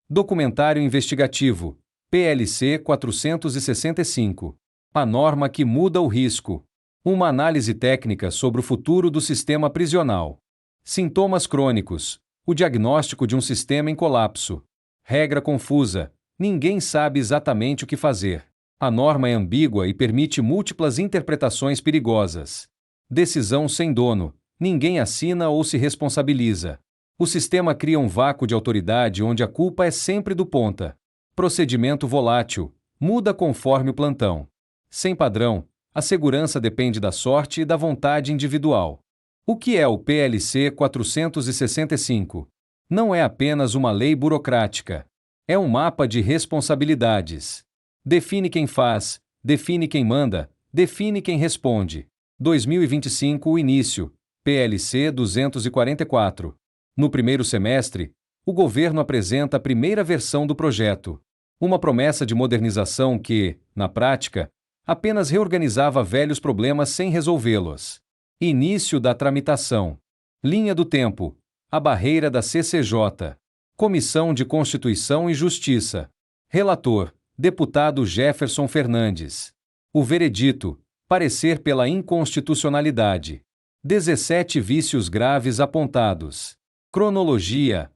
Documentário investigativo, PLC 465. A norma que muda o risco. Uma análise técnica sobre o futuro do sistema prisional. Sintomas crônicos. O diagnóstico de um sistema em colapso. Regra confusa. Ninguém sabe exatamente o que fazer. A norma é ambígua e permite múltiplas interpretações perigosas. Decisão sem dono. Ninguém assina ou se responsabiliza. O sistema cria um vácuo de autoridade onde a culpa é sempre do ponta. Procedimento volátil. Muda conforme o plantão. Sem padrão, a segurança depende da sorte e da vontade individual. O que é o PLC 465? Não é apenas uma lei burocrática. É um mapa de responsabilidades. Define quem faz, define quem manda, define quem responde. 2025 o início. PLC 244. No primeiro semestre, o governo apresenta a primeira versão do projeto. Uma promessa de modernização que, na prática, apenas reorganizava velhos problemas sem resolvê-los. Início da tramitação. Linha do tempo. A barreira da CCJ. Comissão de Constituição e Justiça. Relator: deputado Jefferson Fernandes. O veredito: parecer pela inconstitucionalidade. 17 vícios graves apontados. Cronologia.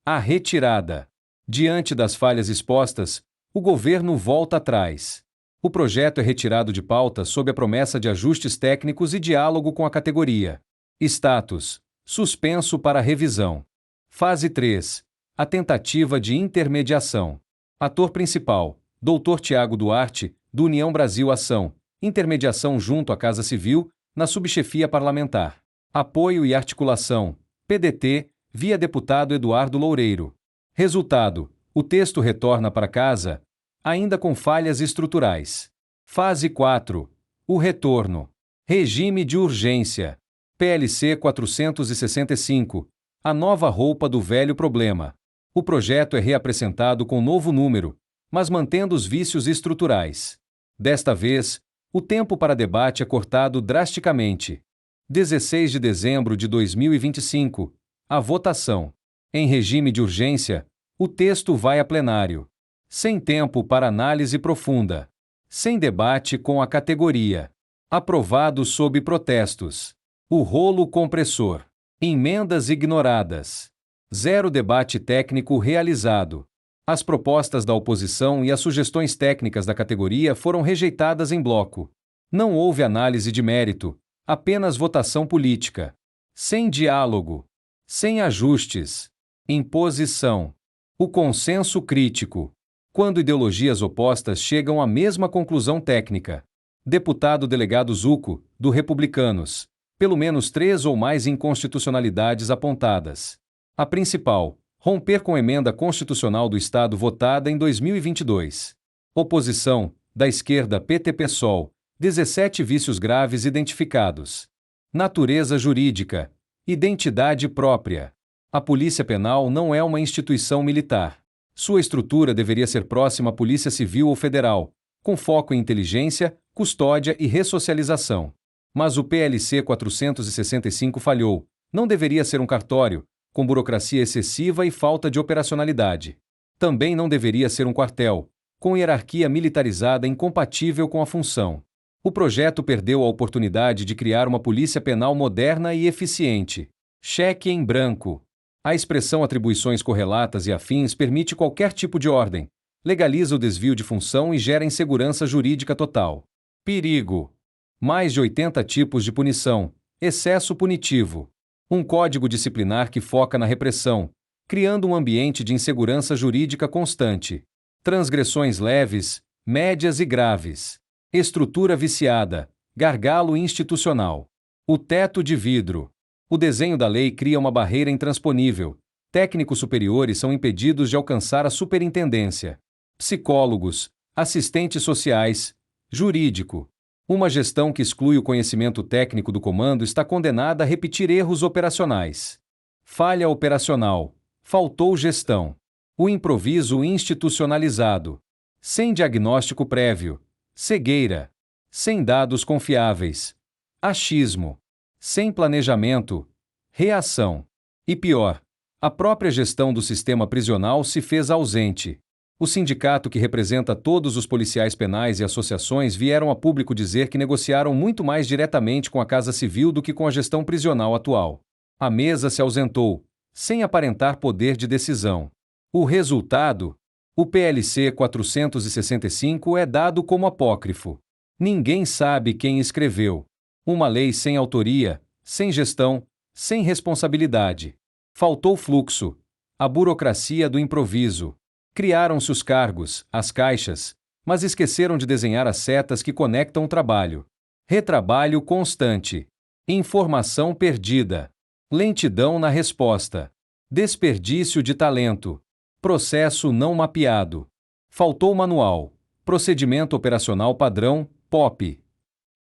A retirada. Diante das falhas expostas, o governo volta atrás. O projeto é retirado de pauta sob a promessa de ajustes técnicos e diálogo com a categoria. Status: suspenso para revisão. Fase 3. A tentativa de intermediação. Ator principal: Dr. Tiago Duarte, do União Brasil Ação, intermediação junto à Casa Civil, na subchefia parlamentar. Apoio e articulação: PDT, via deputado Eduardo Loureiro. Resultado: o texto retorna para casa, ainda com falhas estruturais. Fase 4. O retorno. Regime de urgência. PLC 465. A nova roupa do velho problema. O projeto é reapresentado com novo número, mas mantendo os vícios estruturais. Desta vez, o tempo para debate é cortado drasticamente. 16 de dezembro de 2025. A votação. Em regime de urgência, o texto vai a plenário. Sem tempo para análise profunda. Sem debate com a categoria. Aprovado sob protestos. O rolo compressor. Emendas ignoradas. Zero debate técnico realizado. As propostas da oposição e as sugestões técnicas da categoria foram rejeitadas em bloco. Não houve análise de mérito, apenas votação política. Sem diálogo. Sem ajustes. Imposição. O consenso crítico. Quando ideologias opostas chegam à mesma conclusão técnica. Deputado delegado Zucco, do Republicanos. Pelo menos 3 ou mais inconstitucionalidades apontadas. A principal: romper com emenda constitucional do Estado votada em 2022. Oposição: da esquerda PT-PSOL, 17 vícios graves identificados. Natureza jurídica. Identidade própria. A Polícia Penal não é uma instituição militar. Sua estrutura deveria ser próxima à Polícia Civil ou Federal, com foco em inteligência, custódia e ressocialização. Mas o PLC 465 falhou. Não deveria ser um cartório, com burocracia excessiva e falta de operacionalidade. Também não deveria ser um quartel, com hierarquia militarizada incompatível com a função. O projeto perdeu a oportunidade de criar uma polícia penal moderna e eficiente. Cheque em branco. A expressão atribuições correlatas e afins permite qualquer tipo de ordem, legaliza o desvio de função e gera insegurança jurídica total. Perigo. Mais de 80 tipos de punição. Excesso punitivo. Um código disciplinar que foca na repressão, criando um ambiente de insegurança jurídica constante. Transgressões leves, médias e graves. Estrutura viciada. Gargalo institucional. O teto de vidro. O desenho da lei cria uma barreira intransponível. Técnicos superiores são impedidos de alcançar a superintendência. Psicólogos, assistentes sociais, jurídico. Uma gestão que exclui o conhecimento técnico do comando está condenada a repetir erros operacionais. Falha operacional. Faltou gestão. O improviso institucionalizado. Sem diagnóstico prévio. Cegueira. Sem dados confiáveis. Achismo. Sem planejamento. Reação. E pior, A própria gestão do sistema prisional se fez ausente. O sindicato que representa todos os policiais penais e associações vieram a público dizer que negociaram muito mais diretamente com a Casa Civil do que com a gestão prisional atual. A mesa se ausentou, sem aparentar poder de decisão. O resultado? O PLC 465 é dado como apócrifo. Ninguém sabe quem escreveu. Uma lei sem autoria, sem gestão, sem responsabilidade. Faltou fluxo. A burocracia do improviso. Criaram-se os cargos, as caixas, mas esqueceram de desenhar as setas que conectam o trabalho. Retrabalho constante. Informação perdida. Lentidão na resposta. Desperdício de talento. Processo não mapeado. Faltou manual. Procedimento operacional padrão, POP.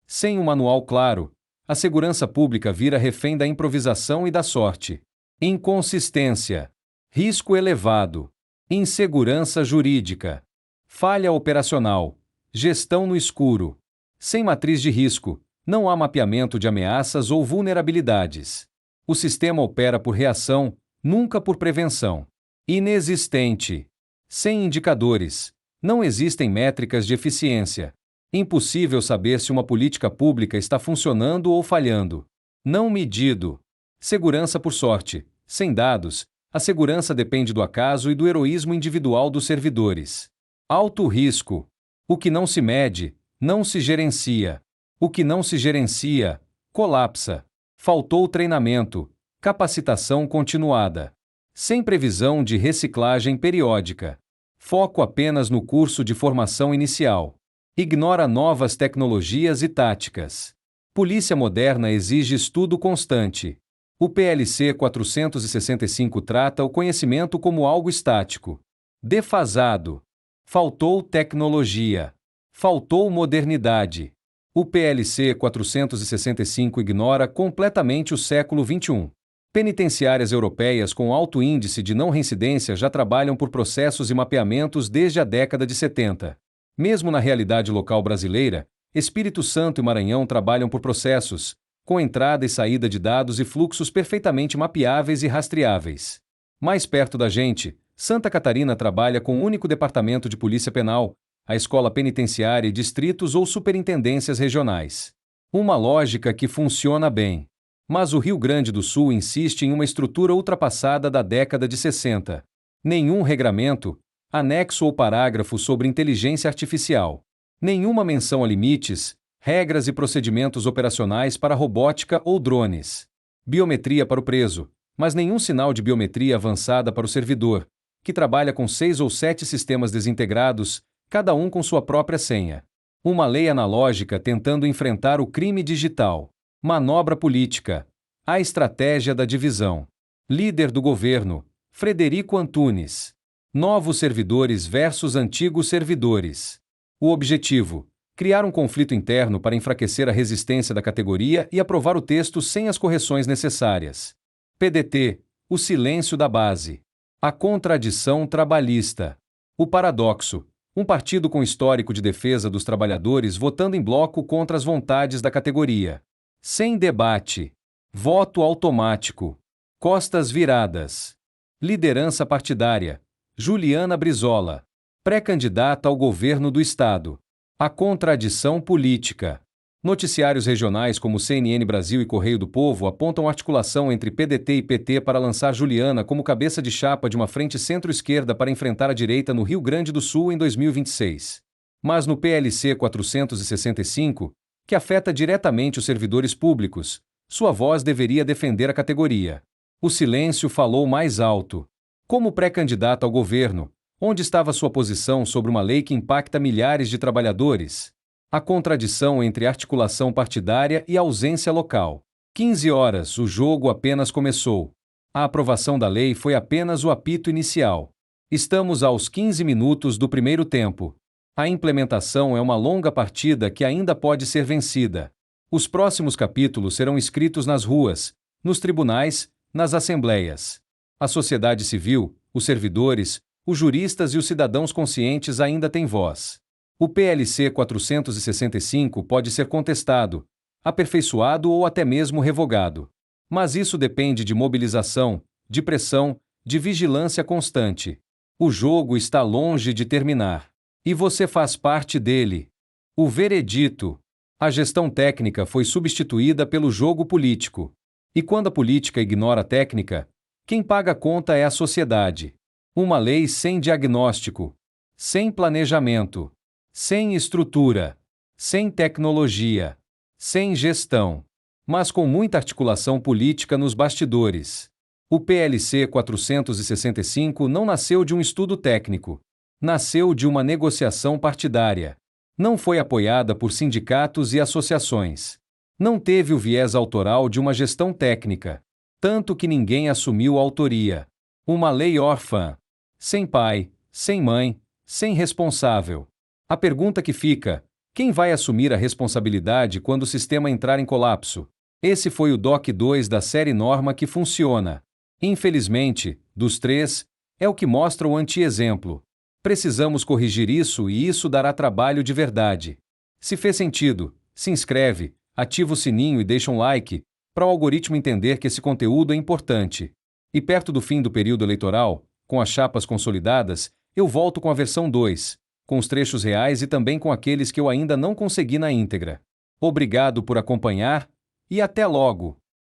Sem um manual claro, a segurança pública vira refém da improvisação e da sorte. Inconsistência. Risco elevado. Insegurança jurídica. Falha operacional. Gestão no escuro. Sem matriz de risco, não há mapeamento de ameaças ou vulnerabilidades. O sistema opera por reação, nunca por prevenção. Inexistente. Sem indicadores. Não existem métricas de eficiência. Impossível saber se uma política pública está funcionando ou falhando. Não medido. Segurança por sorte. Sem dados, a segurança depende do acaso e do heroísmo individual dos servidores. Alto risco. O que não se mede, não se gerencia. O que não se gerencia, colapsa. Faltou treinamento, capacitação continuada. Sem previsão de reciclagem periódica. Foco apenas no curso de formação inicial. Ignora novas tecnologias e táticas. Polícia moderna exige estudo constante. O PLC 465 trata o conhecimento como algo estático. Defasado. Faltou tecnologia. Faltou modernidade. O PLC 465 ignora completamente o século XXI. Penitenciárias europeias com alto índice de não reincidência já trabalham por processos e mapeamentos desde a década de 70. Mesmo na realidade local brasileira, Espírito Santo e Maranhão trabalham por processos, com entrada e saída de dados e fluxos perfeitamente mapeáveis e rastreáveis. Mais perto da gente, Santa Catarina trabalha com um único departamento de polícia penal, a escola penitenciária e distritos ou superintendências regionais. Uma lógica que funciona bem. Mas o Rio Grande do Sul insiste em uma estrutura ultrapassada da década de 60. Nenhum regramento, anexo ou parágrafo sobre inteligência artificial. Nenhuma menção a limites, regras e procedimentos operacionais para robótica ou drones. Biometria para o preso, mas nenhum sinal de biometria avançada para o servidor, que trabalha com 6 ou 7 sistemas desintegrados, cada um com sua própria senha. Uma lei analógica tentando enfrentar o crime digital. Manobra política. A estratégia da divisão. Líder do governo, Frederico Antunes. Novos servidores versus antigos servidores. O objetivo: criar um conflito interno para enfraquecer a resistência da categoria e aprovar o texto sem as correções necessárias. PDT, o silêncio da base. A contradição trabalhista. O paradoxo: um partido com histórico de defesa dos trabalhadores votando em bloco contra as vontades da categoria. Sem debate. Voto automático. Costas viradas. Liderança partidária. Juliana Brizola. Pré-candidata ao governo do Estado. A contradição política. Noticiários regionais como CNN Brasil e Correio do Povo apontam articulação entre PDT e PT para lançar Juliana como cabeça de chapa de uma frente centro-esquerda para enfrentar a direita no Rio Grande do Sul em 2026. Mas no PLC 465, que afeta diretamente os servidores públicos, sua voz deveria defender a categoria. O silêncio falou mais alto. Como pré-candidata ao governo, onde estava sua posição sobre uma lei que impacta milhares de trabalhadores? A contradição entre articulação partidária e ausência local. 15 horas, o jogo apenas começou. A aprovação da lei foi apenas o apito inicial. Estamos aos 15 minutos do primeiro tempo. A implementação é uma longa partida que ainda pode ser vencida. Os próximos capítulos serão escritos nas ruas, nos tribunais, nas assembleias. A sociedade civil, os servidores, os juristas e os cidadãos conscientes ainda têm voz. O PLC 465 pode ser contestado, aperfeiçoado ou até mesmo revogado. Mas isso depende de mobilização, de pressão, de vigilância constante. O jogo está longe de terminar. E você faz parte dele. O veredito: a gestão técnica foi substituída pelo jogo político. E quando a política ignora a técnica, quem paga a conta é a sociedade. Uma lei sem diagnóstico, sem planejamento, sem estrutura, sem tecnologia, sem gestão, mas com muita articulação política nos bastidores. O PLC 465 não nasceu de um estudo técnico. Nasceu de uma negociação partidária. Não foi apoiada por sindicatos e associações. Não teve o viés autoral de uma gestão técnica. Tanto que ninguém assumiu a autoria. Uma lei órfã. Sem pai, sem mãe, sem responsável. A pergunta que fica: quem vai assumir a responsabilidade quando o sistema entrar em colapso? Esse foi o DOC 2 da série Norma que funciona. Infelizmente, dos três, é o que mostra o anti-exemplo. Precisamos corrigir isso e isso dará trabalho de verdade. Se fez sentido, se inscreve, ativa o sininho e deixa um like, para o algoritmo entender que esse conteúdo é importante. E perto do fim do período eleitoral, com as chapas consolidadas, eu volto com a versão 2, com os trechos reais e também com aqueles que eu ainda não consegui na íntegra. Obrigado por acompanhar e até logo!